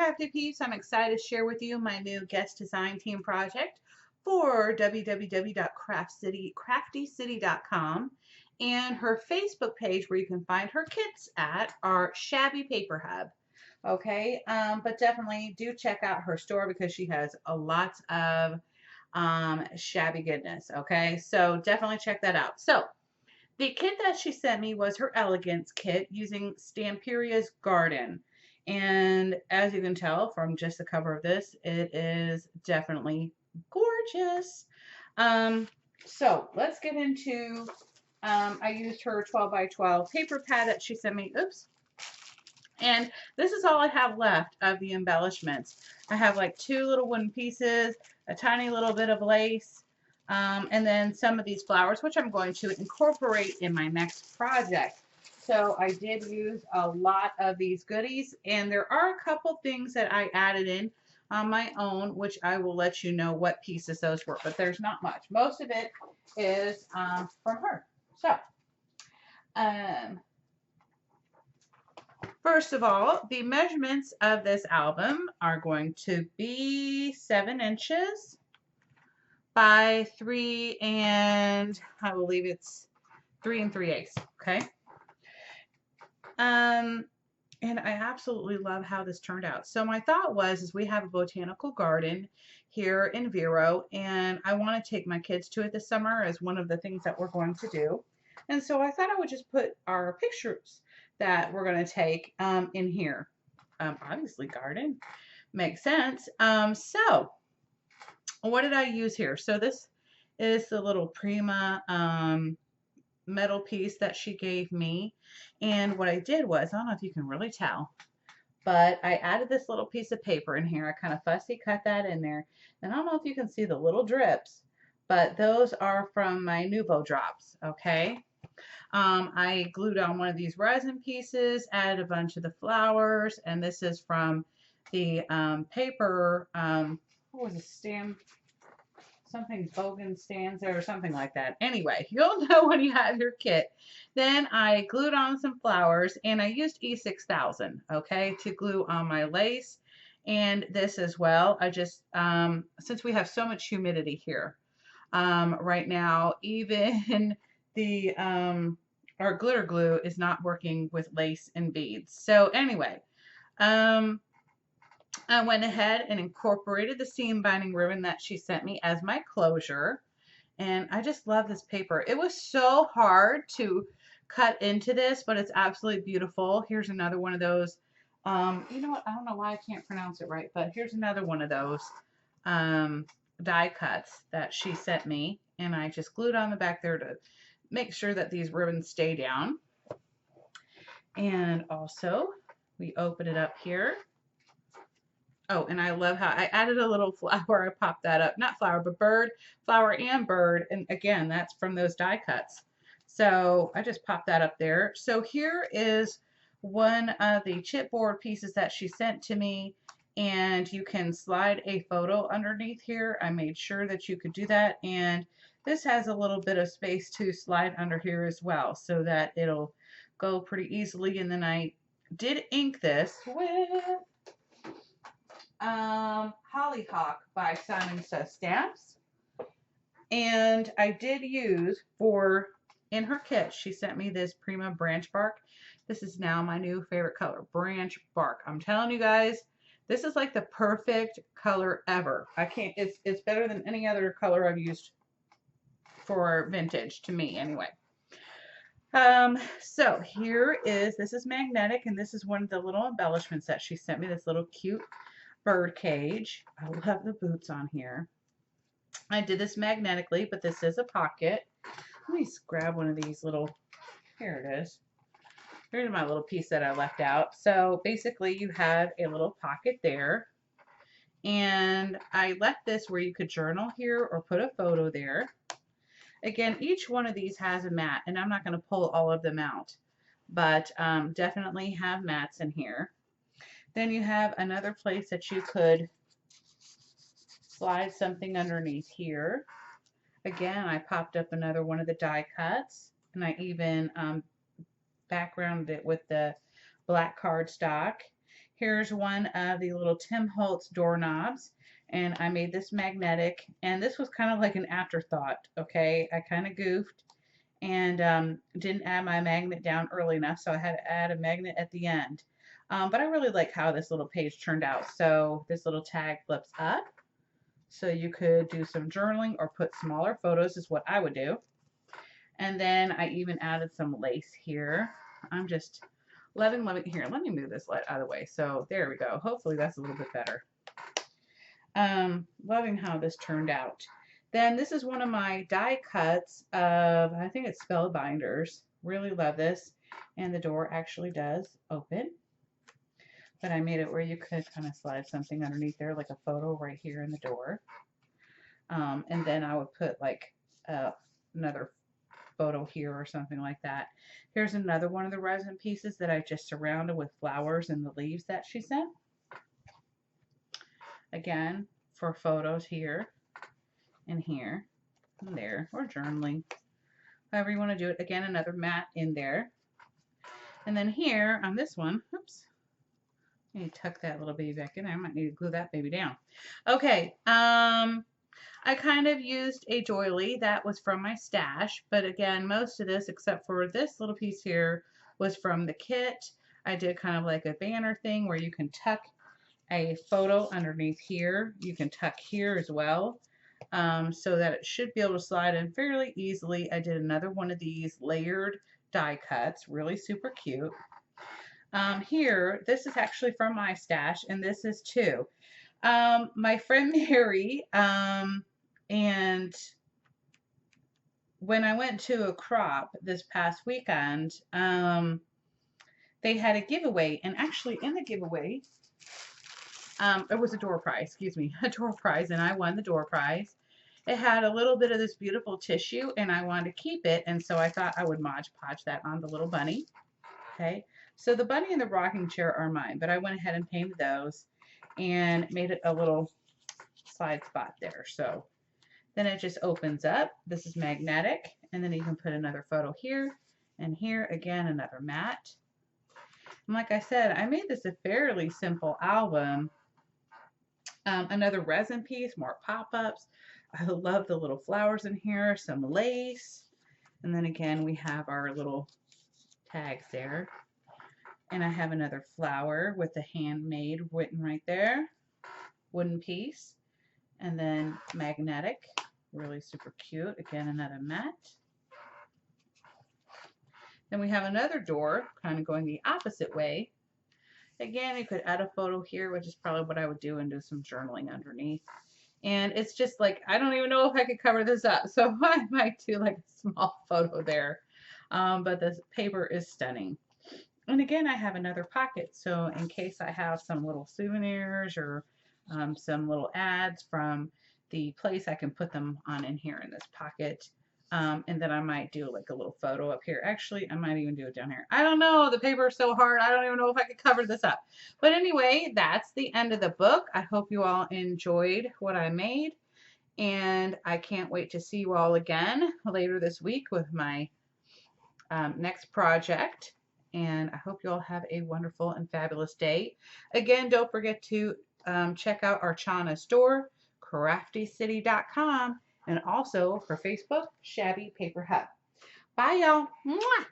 Crafty Peeps. I'm excited to share with you my new guest design team project for www.craftycity.com and her Facebook page where you can find her kits at our Shabby Paper Hub. Okay, but definitely do check out her store because she has a lot of shabby goodness. Okay, so definitely check that out. So the kit that she sent me was her Elegance kit using Stamperia's Garden. And as you can tell from just the cover of this, it is definitely gorgeous. Um, so let's get into, I used her 12 by 12 paper pad that she sent me. Oops. And this is all I have left of the embellishments. I have like two little wooden pieces, a tiny little bit of lace, and then some of these flowers, which I'm going to incorporate in my next project. So I did use a lot of these goodies, and there are a couple things that I added in on my own, which I will let you know what pieces those were, but there's not much. Most of it is from her. So, um, first of all, the measurements of this album are going to be 7 inches by 3 and I believe it's 3 3/8. Okay. And I absolutely love how this turned out. So my thought was, is we have a botanical garden here in Vero, and I want to take my kids to it this summer as one of the things that we're going to do. And so I thought I would just put our pictures that we're going to take in here. Obviously, garden makes sense. So what did I use here? So this is the little Prima metal piece that she gave me. And what I did was, I don't know if you can really tell, but I added this little piece of paper in here. I kind of fussy cut that in there. And I don't know if you can see the little drips, but those are from my Nuvo drops, okay? I glued on one of these resin pieces, added a bunch of the flowers, and this is from the paper, what was it, something Bogan stands there or something like that. Anyway, you'll know when you have your kit. Then I glued on some flowers and I used E6000, okay, to glue on my lace and this as well. I just, since we have so much humidity here right now, even the, our glitter glue is not working with lace and beads. So anyway, I went ahead and incorporated the seam binding ribbon that she sent me as my closure. And I just love this paper. It was so hard to cut into this, but it's absolutely beautiful. Here's another one of those. You know what? I don't know why I can't pronounce it right, but here's another one of those die cuts that she sent me. And I just glued on the back there to make sure that these ribbons stay down. And also, we open it up here. Oh, and I love how I added a little flower. I popped that up. Not flower, but bird, flower and bird. And again, that's from those die cuts. So I just popped that up there. So here is one of the chipboard pieces that she sent to me. And you can slide a photo underneath here. I made sure that you could do that. And this has a little bit of space to slide under here as well so that it'll go pretty easily. And then I did ink this with Hollyhock by Simon Says Stamps. And I did use in her kit, she sent me this Prima Branch Bark. This is now my new favorite color, Branch Bark. I'm telling you guys, this is like the perfect color ever. It's better than any other color I've used for vintage, to me anyway. So this is magnetic, and this is one of the little embellishments that she sent me, this little cute bird cage. I love the boots on here. I did this magnetically, but this is a pocket. Let me grab one of these little, here it is. Here's my little piece that I left out. So basically you have a little pocket there. And I left this where you could journal here or put a photo there. Again, each one of these has a mat, and I'm not going to pull all of them out, but definitely have mats in here. Then you have another place that you could slide something underneath here. Again, I popped up another one of the die cuts, and I even backgrounded it with the black cardstock. Here's one of the little Tim Holtz doorknobs, and I made this magnetic, and this was kind of like an afterthought, okay? I kind of goofed and didn't add my magnet down early enough, so I had to add a magnet at the end. But I really like how this little page turned out. So this little tag flips up, so you could do some journaling or put smaller photos is what I would do. And then I even added some lace here. I'm just loving here. Let me move this light out of the way. So there we go. Hopefully that's a little bit better. Loving how this turned out. Then this is one of my die cuts of, I think it's Spellbinders. Really love this. And the door actually does open. But I made it where you could kind of slide something underneath there, like a photo right here in the door. And then I would put like another photo here or something like that. Here's another one of the resin pieces that I just surrounded with flowers and the leaves that she sent. Again, for photos here and here and there, or journaling, however you want to do it. Again, another mat in there. And then here on this one, oops, I need to tuck that little baby back in there. I might need to glue that baby down. Okay, I kind of used a doily that was from my stash, but again, most of this, except for this little piece here, was from the kit. I did kind of like a banner thing where you can tuck a photo underneath here. You can tuck here as well, so that it should be able to slide in fairly easily. I did another one of these layered die cuts, really super cute. Here, this is actually from my stash, and this is too. My friend Mary, and when I went to a crop this past weekend, they had a giveaway, and actually in the giveaway, it was a door prize, excuse me, a door prize, and I won the door prize. It had a little bit of this beautiful tissue, and I wanted to keep it, and so I thought I would Mod Podge that on the little bunny. Okay, so the bunny and the rocking chair are mine, but I went ahead and painted those and made it a little slide spot there. So then it just opens up. This is magnetic, and then you can put another photo here and here. Again, another mat. And like I said, I made this a fairly simple album. Another resin piece, more pop-ups. I love the little flowers in here, some lace. And then again, we have our little tags there. And I have another flower with the handmade written right there. Wooden piece. And then magnetic. Really super cute. Again, another mat. Then we have another door, kind of going the opposite way. Again, you could add a photo here, which is probably what I would do, and do some journaling underneath. And it's just like, I don't even know if I could cover this up, so I might do like a small photo there. But the paper is stunning. And again, I have another pocket, so in case I have some little souvenirs or some little ads from the place, I can put them on in here in this pocket. And then I might do like a little photo up here. Actually, I might even do it down here. I don't know. The paper is so hard. I don't even know if I could cover this up. But anyway, that's the end of the book. I hope you all enjoyed what I made. And I can't wait to see you all again later this week with my next project. And I hope you all have a wonderful and fabulous day. Again, don't forget to check out our Chana store, craftycity.com. And also for Facebook, Shabby Paper Hub. Bye, y'all. Mwah!